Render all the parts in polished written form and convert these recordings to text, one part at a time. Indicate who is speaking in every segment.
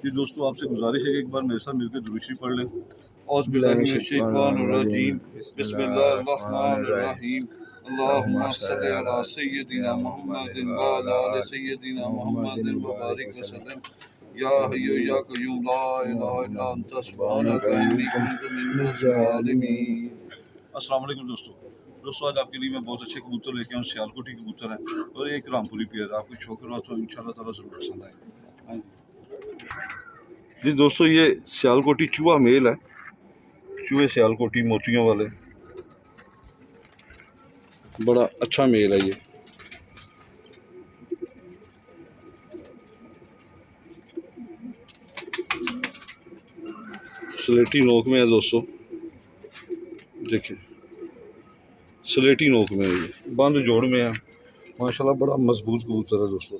Speaker 1: जी दोस्तों, आपसे गुजारिश है कि एक बार मेरे साथ मिलकर दुरूद शरीफ पढ़ लें।
Speaker 2: बिस्मिल्लाहिर्रहमानिर्रहीम।
Speaker 1: बिस्मिल्लाहिर्रहमानिर्रहीम।
Speaker 2: अल्लाहुम्मा
Speaker 1: अल्लाहुम्मा
Speaker 2: सल्लि
Speaker 1: सल्लि
Speaker 2: अला
Speaker 1: अला सय्यिदिना मुहम्मदिन व अला आलि सय्यिदिना मुहम्मदिन व बारिक वसल्लम। या हय्यु या क़य्यूम ला इलाहा इल्ला अंता सुब्हानका इन्नी कुन्तु मिनज़ ज़ालिमीन। अस्सलाम वालेकुम दोस्तों। आज आपके लिए मैं बहुत अच्छे कबूतर लेके आया हूँ। सियालकोटी कबूतर हैं और एक रामपुरी पेयर। आपको शौक रहा तो इंशाल्लाह ताला ज़रूर पसंद आएगा। जी दोस्तों, ये सियालकोटी चूहा मेल है। चूहे सियालकोटी मोतियों वाले, बड़ा अच्छा मेल है ये। स्लेटी नोक में है दोस्तों, देखिए स्लेटी नोक में है ये, बंद जोड़ में है। माशाल्लाह बड़ा मजबूत कबूतर है दोस्तों।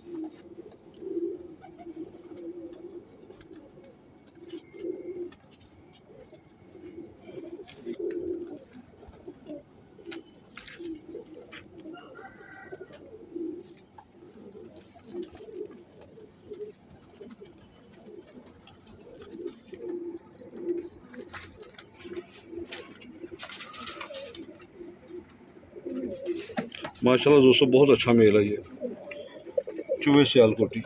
Speaker 1: माशाल्लाह दोस्तों बहुत अच्छा मेल है ये चूहे सियालकोटी।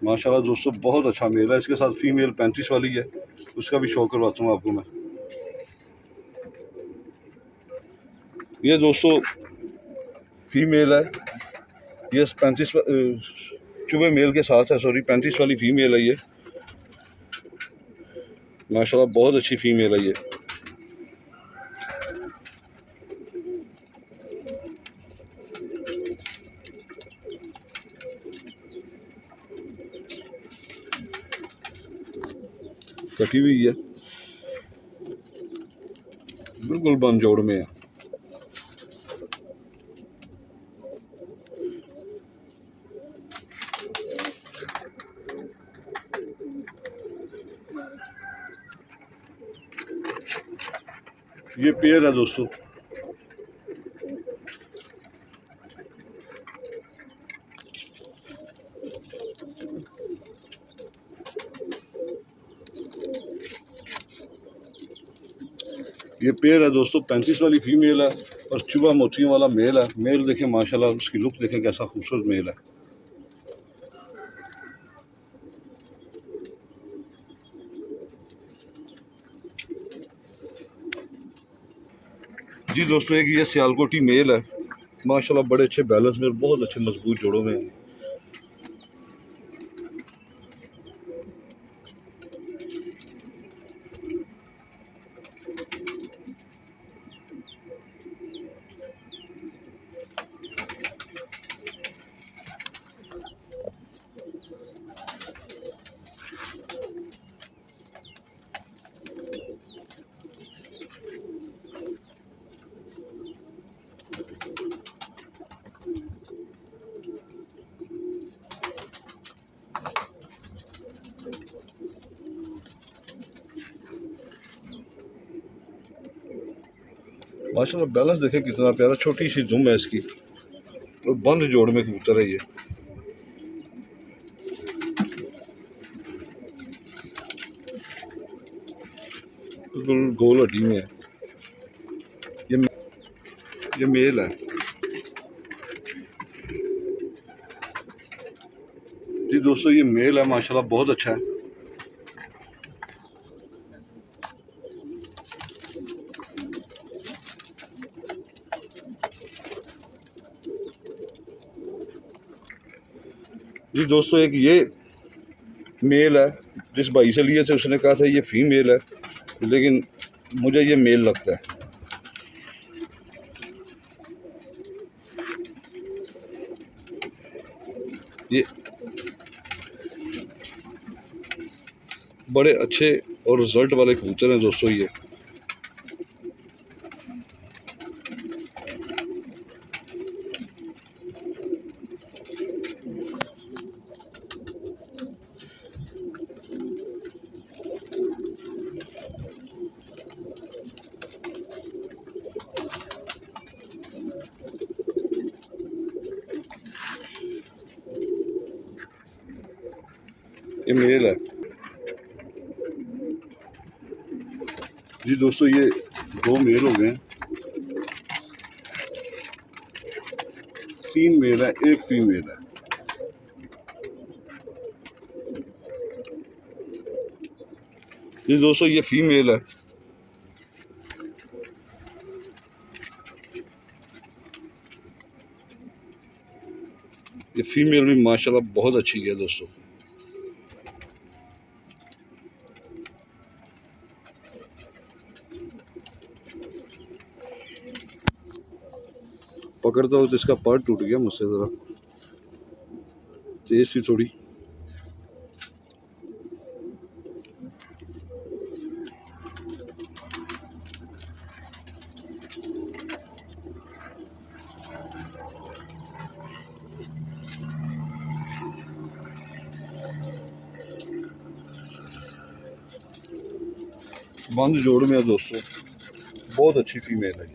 Speaker 1: माशाल्लाह दोस्तों बहुत अच्छा मेल है। इसके साथ फीमेल 35 वाली है, उसका भी शो करवाता हूँ आपको मैं। ये दोस्तों फीमेल है, ये 35 चूहे मेल के साथ है, सॉरी 35 वाली फीमेल है ये। माशाल्लाह बहुत अच्छी फीमेल है ये। कटी हुई है, बिल्कुल बंद जोड़ में है। ये पेयर है दोस्तों। ये पेयर है दोस्तों, 35 वाली फीमेल है और चूहा मोतियों वाला मेल है। मेल देखें माशाल्लाह, उसकी लुक देखें कैसा खूबसूरत मेल है। जी दोस्तों, एक ये सियालकोटी मेल है। माशाल्लाह बड़े अच्छे बैलेंस में, बहुत अच्छे मजबूत जोड़ों में। माशाल्लाह बैलेंस देखें कितना प्यारा, छोटी सी दुम है इसकी और बंद जोड़ में कबूतर है ये। बिल्कुल गोल हड्डी में है। ये मेल है। जी दोस्तों, ये मेल है, माशाल्लाह बहुत अच्छा है। जी दोस्तों, एक ये मेल है, जिस भाई से लिए थे उसने कहा था ये फीमेल है, लेकिन मुझे ये मेल लगता है। ये बड़े अच्छे और रिजल्ट वाले कबूतर हैं दोस्तों ये। ये मेल है जी दोस्तों, ये 2 मेल हो गए हैं, 3 मेल है, 1 फीमेल है। जी दोस्तों ये फीमेल है। ये फीमेल भी माशाल्लाह बहुत अच्छी है दोस्तों। पकड़ता हो तो इसका पर टूट गया मुझसे, ज़रा तेज सी थोड़ी। बंद जोड़ में है दोस्तों, बहुत अच्छी फीमेल है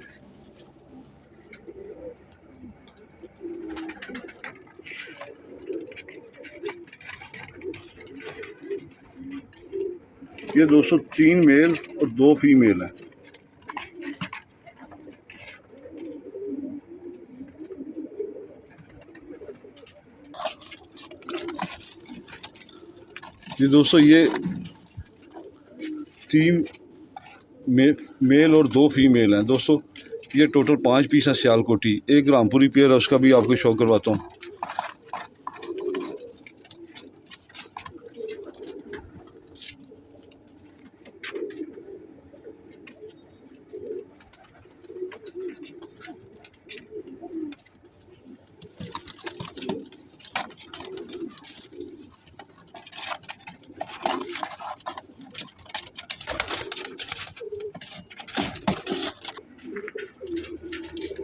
Speaker 1: ये दोस्तों 3 मेल और 2 फीमेल है। जी दोस्तों ये 3 मेल और 2 फीमेल हैं दोस्तों। ये टोटल 5 पीस है सियालकोटी। एक रामपुरी पेयर है, उसका भी आपको शो करवाता हूँ।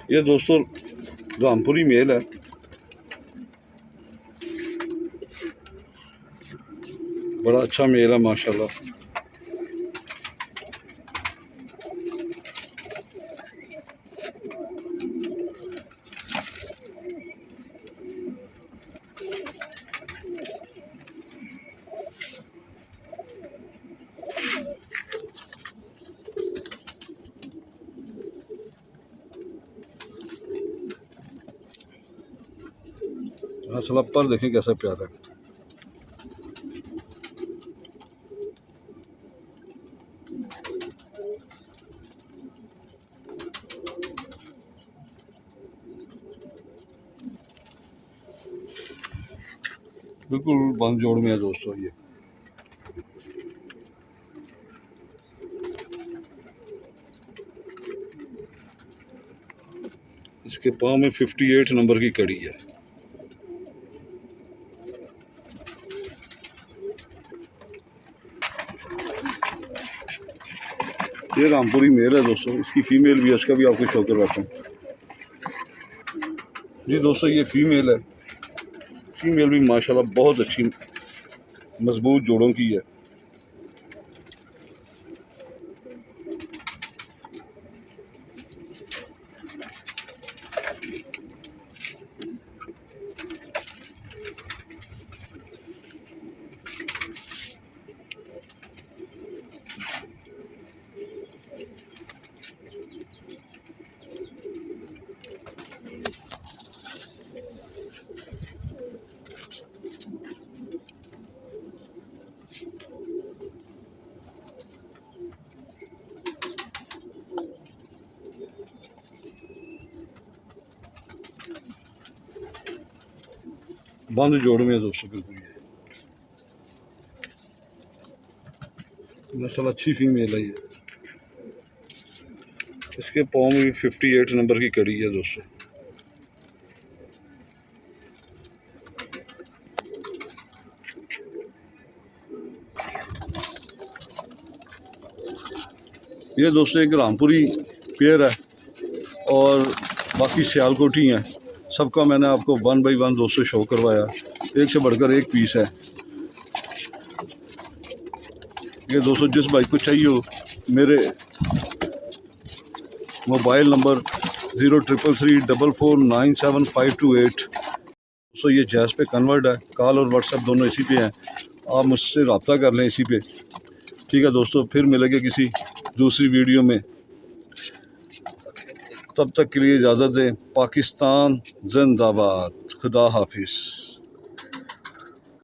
Speaker 1: ये दोस्तों रामपुरी मेल है, बड़ा अच्छा मेल है माशाल्लाह। माशाल्लाह पर देखें कैसा प्यारा है। बिल्कुल बंद जोड़ में है दोस्तों ये। इसके पाँव में 58 नंबर की कड़ी है। ये रामपुरी मेल है दोस्तों, इसकी फीमेल भी है, उसका भी आपको शो करवाता हूँ। जी दोस्तों ये फीमेल है, फीमेल भी माशाल्लाह बहुत अच्छी मजबूत जोड़ों की है। बंद जोड़ में है दोस्तों बिल्कुल ये माशाल्लाह अच्छी फीमेल है ये। इसके पाँव में भी 58 नंबर की कड़ी है दोस्तों। ये दोस्तों एक रामपुरी पेयर है और बाकी सियालकोटी हैं। सबका मैंने आपको 1 बाई 1 दोस्तों शो करवाया, एक से बढ़कर एक पीस है। ये दोस्तों जिस भाई को चाहिए हो, मेरे मोबाइल नंबर 0333449758। दोस्तों ये जैज़ पे कन्वर्ट है, कॉल और व्हाट्सएप दोनों इसी पे हैं।
Speaker 2: आप मुझसे रब्ता कर लें इसी पे। ठीक है दोस्तों, फिर मिलेंगे किसी दूसरी वीडियो में। तब तक के लिए इजाज़त दें। पाकिस्तान जिंदाबाद। खुदा हाफिज़।